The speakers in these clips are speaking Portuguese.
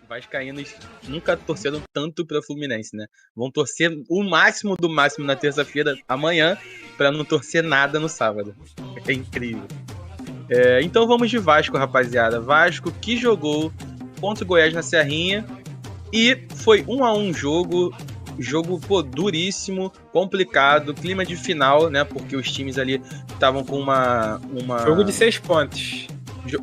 vascaínos nunca torceram tanto para o Fluminense, né? Vão torcer o máximo do máximo na terça-feira, amanhã, para não torcer nada no sábado. É incrível. Então vamos de Vasco, rapaziada. Vasco que jogou contra o Goiás na Serrinha e foi 1-1 jogo, pô, duríssimo, complicado, clima de final, né? Porque os times ali estavam com uma... Jogo de 6 pontos.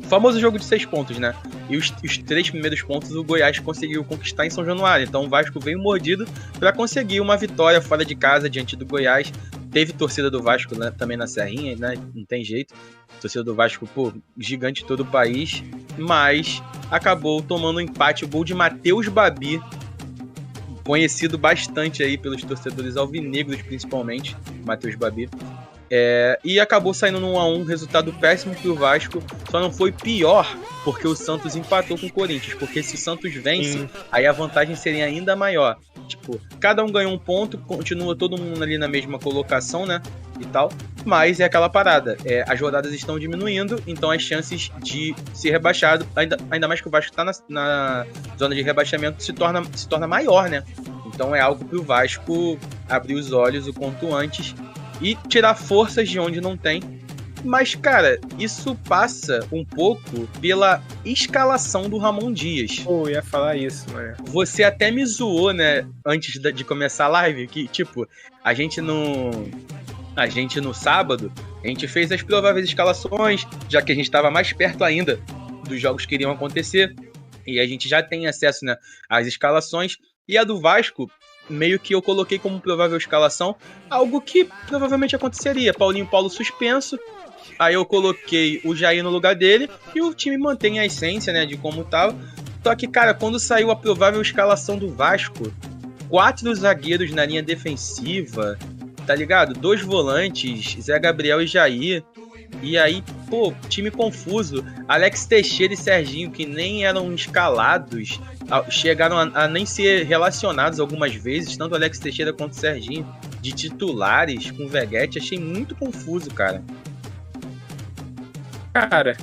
Famoso jogo de 6 pontos, né? E os 3 primeiros pontos o Goiás conseguiu conquistar em São Januário. Então o Vasco veio mordido para conseguir uma vitória fora de casa diante do Goiás. Teve torcida do Vasco, né, também na Serrinha, né? Não tem jeito. Torcida do Vasco, pô, gigante em todo o país. Mas acabou tomando um empate. O gol de Matheus Babi, conhecido bastante aí pelos torcedores alvinegros, principalmente, Matheus Babi. E acabou saindo no 1-1, resultado péssimo pro Vasco. Só não foi pior porque o Santos empatou com o Corinthians. Porque se o Santos vence, aí a vantagem seria ainda maior. Tipo, cada um ganhou um ponto, continua todo mundo ali na mesma colocação, né? E tal. Mas é aquela parada. As rodadas estão diminuindo, então as chances de ser rebaixado, ainda mais que o Vasco tá na zona de rebaixamento, se torna maior, né? Então é algo pro Vasco abrir os olhos o quanto antes e tirar forças de onde não tem. Mas, cara, isso passa um pouco pela escalação do Ramon Dias. Pô, ia falar isso, mano. Você até me zoou, né, antes de começar a live, que, tipo, a gente no sábado, a gente fez as prováveis escalações, já que a gente estava mais perto ainda dos jogos que iriam acontecer, e a gente já tem acesso, né, às escalações, e a do Vasco, meio que eu coloquei como provável escalação algo que provavelmente aconteceria. Paulo suspenso, aí eu coloquei o Jair no lugar dele e o time mantém a essência, né, de como tava. Só que, cara, quando saiu a provável escalação do Vasco, 4 zagueiros na linha defensiva, tá ligado? 2 volantes, Zé Gabriel e Jair. E aí, pô, time confuso. Alex Teixeira e Serginho, que nem eram escalados, chegaram a nem ser relacionados algumas vezes, tanto Alex Teixeira quanto o Serginho, de titulares com o Veguete. Achei muito confuso, cara. Cara,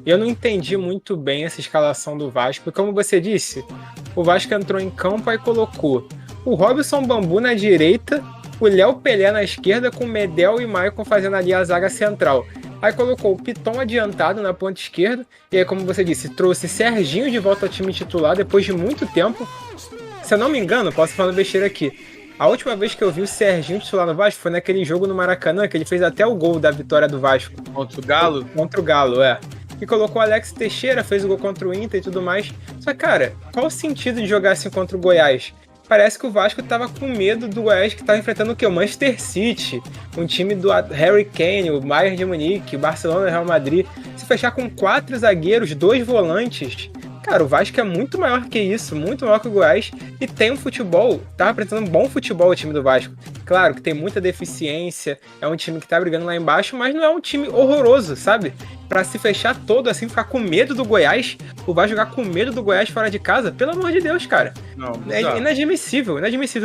eu não entendi muito bem essa escalação do Vasco, porque como você disse, o Vasco entrou em campo e colocou o Robson Bambu na direita, o Léo Pelé na esquerda, com o Medel e Maicon fazendo ali a zaga central. Aí colocou o Piton adiantado na ponta esquerda, e aí, como você disse, trouxe Serginho de volta ao time titular depois de muito tempo. Se eu não me engano, posso falar besteira aqui, a última vez que eu vi o Serginho titular no Vasco foi naquele jogo no Maracanã, que ele fez até o gol da vitória do Vasco. Contra o Galo? Contra o Galo, E colocou o Alex Teixeira, fez o gol contra o Inter e tudo mais. Só que, cara, qual o sentido de jogar assim contra o Goiás? Parece que o Vasco tava com medo do Goiás, que tava enfrentando o quê? O Manchester City, um time do Harry Kane, o Bayern de Munique, o Barcelona e o Real Madrid. Se fechar com 4 zagueiros, 2 volantes, cara, o Vasco é muito maior que isso, muito maior que o Goiás, e tem um futebol, tá apresentando um bom futebol o time do Vasco. Claro que tem muita deficiência, é um time que tá brigando lá embaixo, mas não é um time horroroso, sabe? Pra se fechar todo assim, ficar com medo do Goiás, o Vasco jogar com medo do Goiás fora de casa, pelo amor de Deus, cara. Não, é inadmissível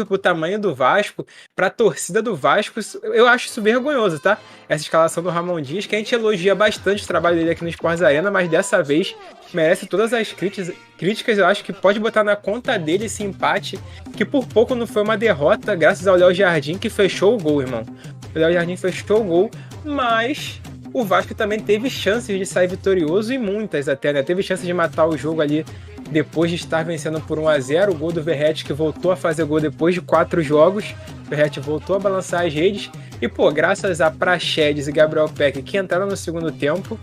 pro tamanho do Vasco, pra torcida do Vasco, eu acho isso vergonhoso, tá? Essa escalação do Ramon Dias, que a gente elogia bastante o trabalho dele aqui no Sports Arena, mas dessa vez merece todas as críticas, eu acho que pode botar na conta dele esse empate, que por pouco não foi uma derrota, graças ao Léo Jardim, que fechou o gol, irmão. O Léo Jardim fechou o gol, mas o Vasco também teve chances de sair vitorioso, e muitas até, né? Teve chances de matar o jogo ali depois de estar vencendo por 1-0, o gol do Verratti, que voltou a fazer gol depois de 4 jogos, o Verratti voltou a balançar as redes, e pô, graças a Praxedes e Gabriel Peck, que entraram no segundo tempo,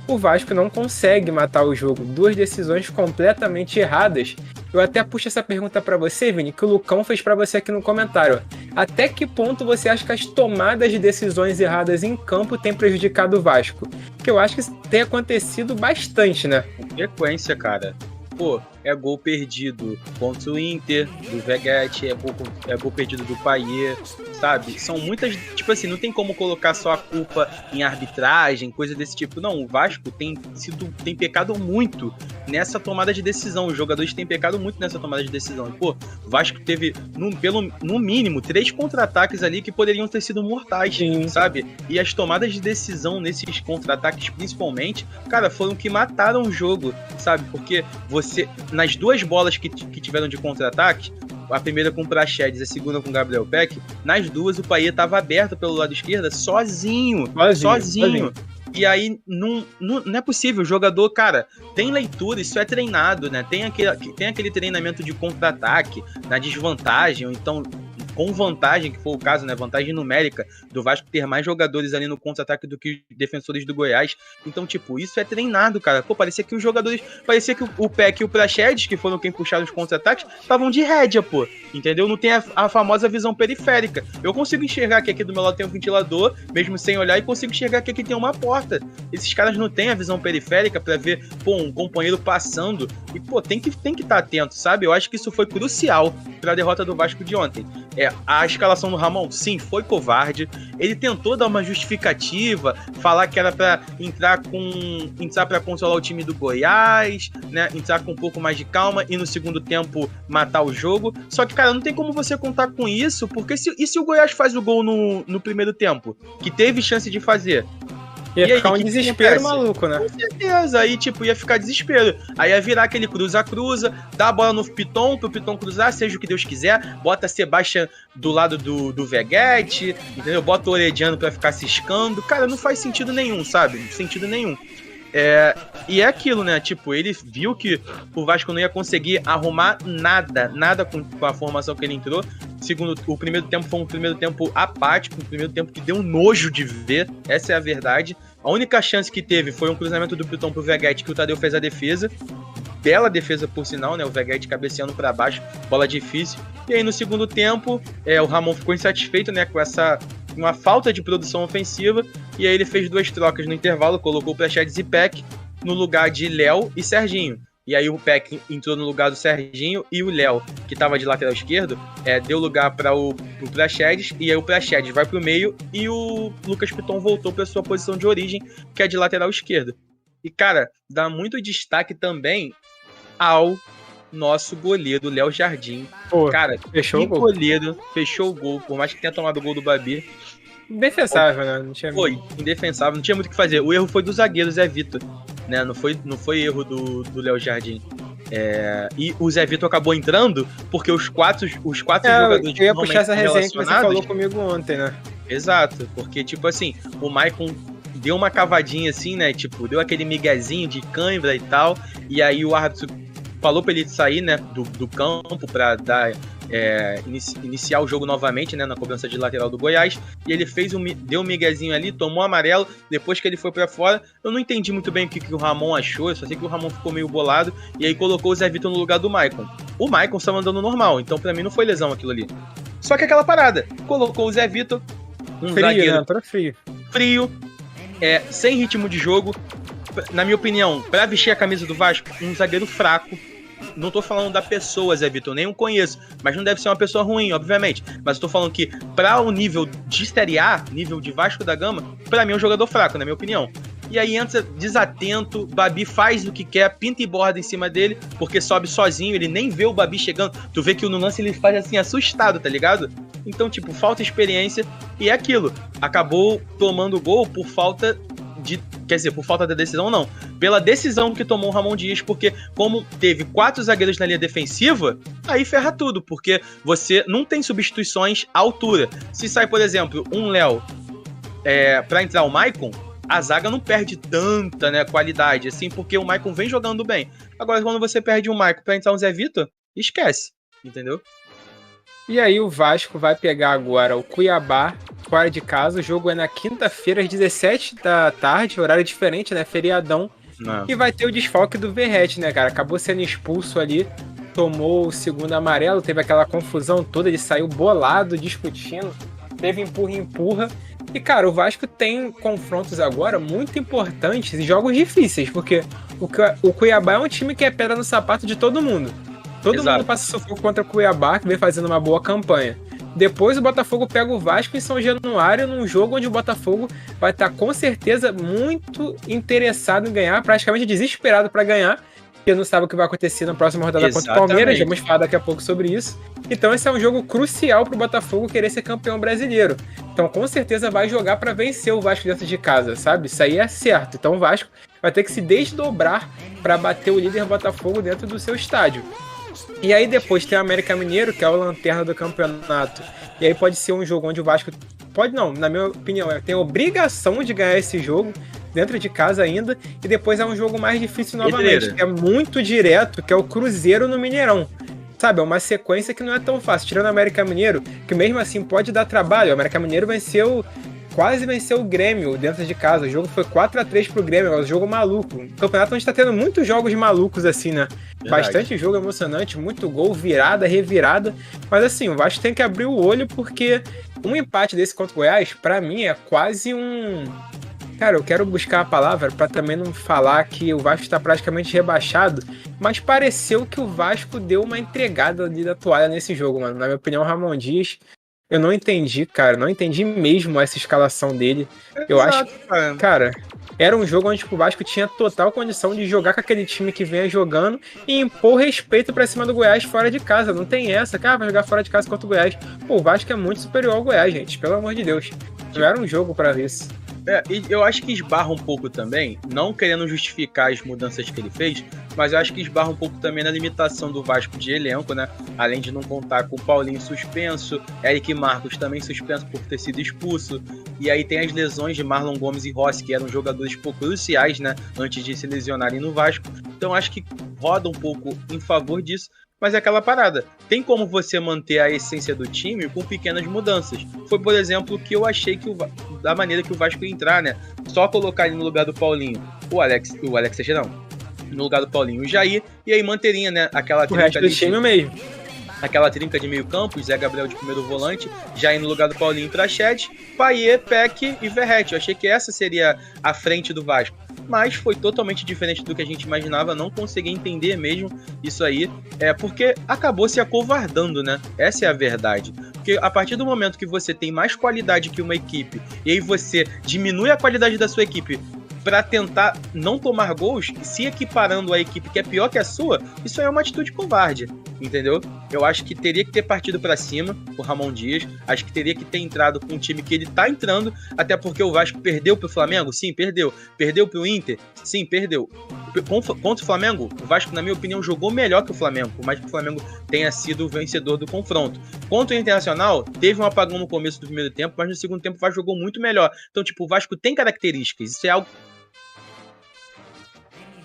o Vasco não consegue matar o jogo. 2 decisões completamente erradas. Eu até puxo essa pergunta pra você, Vini, que o Lucão fez pra você aqui no comentário. Até que ponto você acha que as tomadas de decisões erradas em campo têm prejudicado o Vasco? Porque eu acho que isso tem acontecido bastante, né? Frequência, cara. Pô, é gol perdido contra o Inter, do Veguete, é gol perdido do Payet, sabe? São muitas, tipo assim, não tem como colocar só a culpa em arbitragem, coisa desse tipo. Não, o Vasco tem pecado muito nessa tomada de decisão. Os jogadores têm pecado muito nessa tomada de decisão. E, pô, o Vasco teve, no mínimo, 3 contra-ataques ali que poderiam ter sido mortais, sim, sabe? E as tomadas de decisão nesses contra-ataques, principalmente, cara, foram que mataram o jogo, sabe? Porque você, nas 2 bolas que tiveram de contra-ataque, a primeira com o Praxedes, a segunda com o Gabriel Peck, nas 2 o Payet estava aberto pelo lado esquerdo, sozinho. E aí, não é possível. O jogador, cara, tem leitura, isso é treinado, né? Tem aquele treinamento de contra-ataque, na desvantagem, ou então com vantagem, que foi o caso, né? Vantagem numérica do Vasco ter mais jogadores ali no contra-ataque do que os defensores do Goiás. Então, tipo, isso é treinado, cara. Pô, parecia que os jogadores... Parecia que o Peck e o Praxedes, que foram quem puxaram os contra-ataques, estavam de rédea, pô. Entendeu? Não tem a famosa visão periférica. Eu consigo enxergar que aqui do meu lado tem um ventilador, mesmo sem olhar, e consigo enxergar que aqui tem uma porta. Esses caras não têm a visão periférica pra ver, pô, um companheiro passando. E, pô, tem que estar atento, sabe? Eu acho que isso foi crucial pra derrota do Vasco de ontem. A escalação do Ramon, sim, foi covarde. Ele tentou dar uma justificativa, falar que era pra entrar pra controlar o time do Goiás, né? Entrar com um pouco mais de calma e no segundo tempo matar o jogo. Só que, cara, não tem como você contar com isso, porque se o Goiás faz o gol no primeiro tempo, que teve chance de fazer... Ia ficar um desespero maluco, né? Com certeza, aí tipo, ia ficar desespero. Aí ia virar aquele cruza-cruza, dá a bola no Piton, pro Piton cruzar, seja o que Deus quiser, bota Sebastião do lado do Veguete, entendeu? Bota o Orediano pra ficar ciscando. Cara, não faz sentido nenhum, sabe? Sentido nenhum. E é aquilo, né? Tipo, ele viu que o Vasco não ia conseguir arrumar nada com a formação que ele entrou. Segundo, o primeiro tempo foi um primeiro tempo apático, um primeiro tempo que deu nojo de ver, essa é a verdade. A única chance que teve foi um cruzamento do Piton pro Veguete, que o Tadeu fez a defesa. Bela defesa, por sinal, né? O Veguete cabeceando pra baixo, bola difícil. E aí no segundo tempo, o Ramon ficou insatisfeito, né? Com uma falta de produção ofensiva. E aí ele fez 2 trocas no intervalo, colocou o Praxedes e Peck no lugar de Léo e Serginho. E aí o Peck entrou no lugar do Serginho e o Léo, que estava de lateral esquerdo, deu lugar para o Praxedes, e aí o Praxedes vai para o meio e o Lucas Piton voltou para sua posição de origem, que é de lateral esquerdo. E, cara, dá muito destaque também ao nosso goleiro, Léo Jardim. Pô, cara, fechou o gol. Goleiro, fechou o gol, por mais que tenha tomado o gol do Babi. Indefensável, né? Não tinha... Foi, indefensável, não tinha muito o que fazer. O erro foi do zagueiro Zé Vitor, né? Não foi erro do Léo Jardim. E o Zé Vitor acabou entrando porque os quatro jogadores... Eu ia puxar essa resenha que você falou comigo ontem, né? Exato, porque, tipo assim, o Maicon deu uma cavadinha assim, né? Tipo, deu aquele miguezinho de cãibra e tal, e aí o árbitro falou pra ele sair, né, do campo pra dar... iniciar o jogo novamente, né, na cobrança de lateral do Goiás, e ele deu um miguezinho ali, tomou amarelo, depois que ele foi pra fora. Eu não entendi muito bem o que o Ramon achou, eu só sei que o Ramon ficou meio bolado, e aí colocou o Zé Vitor no lugar do Maicon. O Maicon estava andando normal, então pra mim não foi lesão aquilo ali. Só que aquela parada, colocou o Zé Vitor, zagueiro frio, sem ritmo de jogo, na minha opinião, pra vestir a camisa do Vasco, um zagueiro fraco. Não tô falando da pessoa, Zé Vitor, nem o conheço, mas não deve ser uma pessoa ruim, obviamente. Mas eu tô falando que, pra o nível de Série A, nível de Vasco da Gama, pra mim é um jogador fraco, na minha opinião. E aí entra desatento, Babi faz o que quer, pinta e borda em cima dele, porque sobe sozinho, ele nem vê o Babi chegando. Tu vê que no lance ele faz assim, assustado, tá ligado? Então, tipo, falta experiência, e é aquilo. Acabou tomando gol por falta por falta da decisão, não. Pela decisão que tomou o Ramon Dias, porque como teve 4 zagueiros na linha defensiva, aí ferra tudo, porque você não tem substituições à altura. Se sai, por exemplo, um Léo pra entrar o Maicon, a zaga não perde tanta, né, qualidade, assim, porque o Maicon vem jogando bem. Agora, quando você perde um Maicon pra entrar um Zé Vitor, esquece, entendeu? E aí o Vasco vai pegar agora o Cuiabá fora de casa. O jogo é na quinta-feira, às 17 da tarde, horário diferente, né? Feriadão. Não. E vai ter o desfalque do Verrete, né, cara? Acabou sendo expulso ali, tomou o segundo amarelo, teve aquela confusão toda, ele saiu bolado, discutindo, teve empurra. E, cara, o Vasco tem confrontos agora muito importantes e jogos difíceis, porque o Cuiabá é um time que é pedra no sapato de todo mundo. Todo mundo passa sufoco contra o Cuiabá, que vem fazendo uma boa campanha. Depois o Botafogo pega o Vasco em São Januário, num jogo onde o Botafogo vai estar com certeza muito interessado em ganhar, praticamente desesperado para ganhar, porque não sabe o que vai acontecer na próxima rodada contra o Palmeiras, vamos falar daqui a pouco sobre isso. Então esse é um jogo crucial para o Botafogo querer ser campeão brasileiro. Então com certeza vai jogar para vencer o Vasco dentro de casa, sabe? Isso aí é certo. Então o Vasco vai ter que se desdobrar para bater o líder Botafogo dentro do seu estádio. E aí depois tem o América Mineiro, que é o lanterna do campeonato. E aí pode ser um jogo onde o Vasco... Pode não, na minha opinião, tem a obrigação de ganhar esse jogo dentro de casa ainda. E depois é um jogo mais difícil novamente, que é muito direto, que é o Cruzeiro no Mineirão. Sabe, é uma sequência que não é tão fácil. Tirando o América Mineiro, que mesmo assim pode dar trabalho. O América Mineiro quase venceu o Grêmio dentro de casa. O jogo foi 4-3 pro Grêmio, é um jogo maluco. Um campeonato onde tá tendo muitos jogos malucos assim, né? Verdade. Bastante jogo emocionante, muito gol, virada, revirada. Mas assim, o Vasco tem que abrir o olho porque um empate desse contra o Goiás, pra mim, é quase um... Cara, eu quero buscar a palavra pra também não falar que o Vasco tá praticamente rebaixado, mas pareceu que o Vasco deu uma entregada ali da toalha nesse jogo, mano. Na minha opinião, o Ramon Dias... Eu não entendi, cara. Não entendi mesmo essa escalação dele. Eu acho que, cara, era um jogo onde o Vasco tinha total condição de jogar com aquele time que vinha jogando e impor respeito pra cima do Goiás fora de casa. Não tem essa. Cara, vai jogar fora de casa contra o Goiás. Pô, o Vasco é muito superior ao Goiás, gente. Pelo amor de Deus. Não era um jogo pra isso. E eu acho que esbarra um pouco também, não querendo justificar as mudanças que ele fez, mas eu acho que esbarra um pouco também na limitação do Vasco de elenco, né? Além de não contar com o Paulinho suspenso, Eric Marcos também suspenso por ter sido expulso, e aí tem as lesões de Marlon Gomes e Rossi, que eram jogadores cruciais, né? Antes de se lesionarem no Vasco. Então acho que roda um pouco em favor disso. Mas é aquela parada, tem como você manter a essência do time com pequenas mudanças. Foi, por exemplo, que eu achei que da maneira que o Vasco ia entrar, né? Só colocar ele no lugar do Paulinho, o Alex Teixeira não, no lugar do Paulinho o Jair, e aí manteria, né, aquela trinca do time mesmo. Aquela trinca de meio campo, Zé Gabriel de primeiro volante, Jair no lugar do Paulinho, Praxedes, Payet, Peck e Verratti. Eu achei que essa seria a frente do Vasco. Mas foi totalmente diferente do que a gente imaginava, não consegui entender mesmo isso aí, porque acabou se acovardando, né? Essa é a verdade. Porque a partir do momento que você tem mais qualidade que uma equipe, e aí você diminui a qualidade da sua equipe para tentar não tomar gols, se equiparando a equipe que é pior que a sua, isso aí é uma atitude covarde, entendeu? Eu acho que teria que ter partido para cima o Ramon Dias, acho que teria que ter entrado com um time que ele tá entrando, até porque o Vasco perdeu pro Flamengo? Sim, perdeu. Perdeu pro Inter? Sim, perdeu. Contra o Flamengo, o Vasco, na minha opinião, jogou melhor que o Flamengo, por mais que o Flamengo tenha sido o vencedor do confronto. Contra o Internacional, teve um apagão no começo do primeiro tempo, mas no segundo tempo o Vasco jogou muito melhor. Então, tipo, o Vasco tem características, isso é algo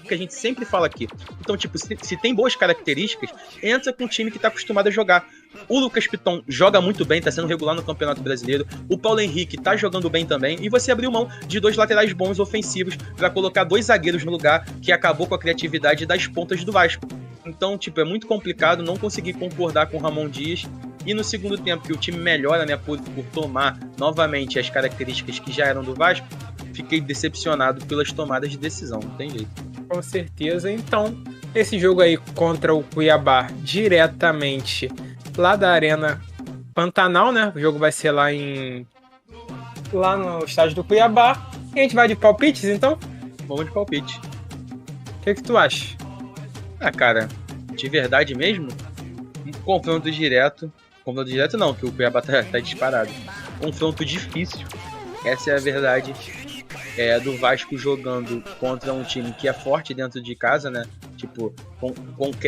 que a gente sempre fala aqui. Então, tipo, se tem boas características, entra com um time que tá acostumado a jogar. O Lucas Piton joga muito bem, tá sendo regular no Campeonato Brasileiro. O Paulo Henrique tá jogando bem também. E você abriu mão de 2 laterais bons ofensivos para colocar 2 zagueiros no lugar, que acabou com a criatividade das pontas do Vasco. Então, tipo, é muito complicado, não conseguir concordar com o Ramon Dias. E no segundo tempo, que o time melhora, né, por tomar novamente as características que já eram do Vasco, fiquei decepcionado pelas tomadas de decisão, não tem jeito. Com certeza. Então, esse jogo aí contra o Cuiabá, diretamente lá da Arena Pantanal, né? O jogo vai ser lá no estádio do Cuiabá. E a gente vai de palpites, então? Vamos de palpite. O que tu acha? Ah, cara, de verdade mesmo, um confronto direto. Confronto direto não, que o Cuiabá tá disparado. Confronto difícil. Essa é a verdade. Do Vasco jogando contra um time que é forte dentro de casa, né? Tipo,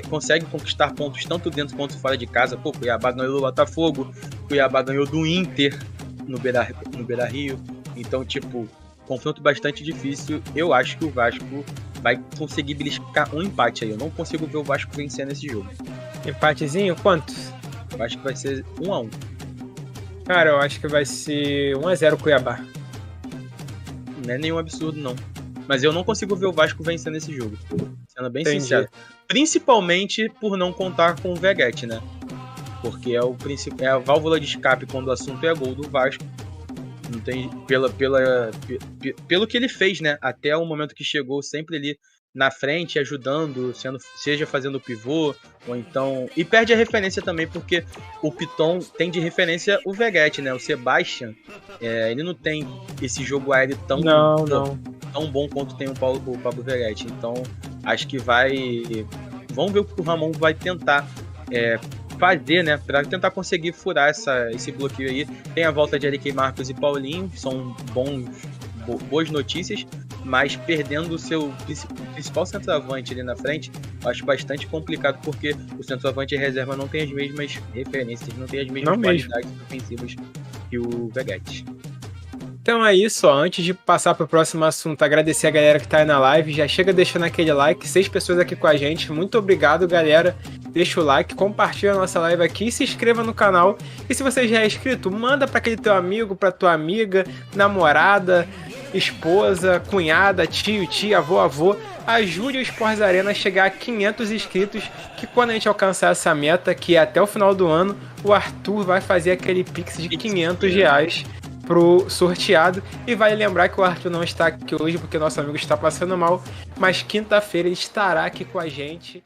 consegue conquistar pontos tanto dentro quanto fora de casa. Pô, Cuiabá ganhou do Botafogo, Cuiabá ganhou do Inter no Beira-Rio. Então, tipo, confronto bastante difícil. Eu acho que o Vasco vai conseguir beliscar um empate aí. Eu não consigo ver o Vasco vencer nesse jogo. Empatezinho? Quantos? Eu acho que vai ser 1-1. Cara, eu acho que vai ser 1-0 Cuiabá. Não é nenhum absurdo, não. Mas eu não consigo ver o Vasco vencendo esse jogo. Sendo bem sincero. Principalmente por não contar com o Veguete, né? Porque é a válvula de escape quando o assunto é gol do Vasco. Não tem, pelo que ele fez, né? Até o momento que chegou, sempre ali na frente, ajudando, seja fazendo o pivô, ou então... E perde a referência também, porque o Piton tem de referência o Veguete, né? O Sebastian, ele não tem esse jogo aéreo tão bom quanto tem o Pablo Veguete. Então, acho que vai... Vamos ver o que o Ramon vai tentar fazer, né? Para tentar conseguir furar esse bloqueio aí. Tem a volta de Eric Marcos e Paulinho, são boas notícias, mas perdendo o seu principal centroavante ali na frente, eu acho bastante complicado, porque o centroavante e reserva não tem as mesmas referências, não tem as mesmas qualidades ofensivas que o Veguete. Então é isso, ó. Antes de passar para o próximo assunto, agradecer a galera que tá aí na live. Já chega deixando aquele like, 6 pessoas aqui com a gente. Muito obrigado, galera. Deixa o like, compartilha a nossa live aqui, se inscreva no canal. E se você já é inscrito, manda para aquele teu amigo, para tua amiga, namorada, esposa, cunhada, tio, tia, avô. Ajude o Esportes Arena a chegar a 500 inscritos, que quando a gente alcançar essa meta, que é até o final do ano, o Arthur vai fazer aquele pix de R$500 pro sorteado. E vale lembrar que o Arthur não está aqui hoje porque nosso amigo está passando mal, mas quinta-feira ele estará aqui com a gente.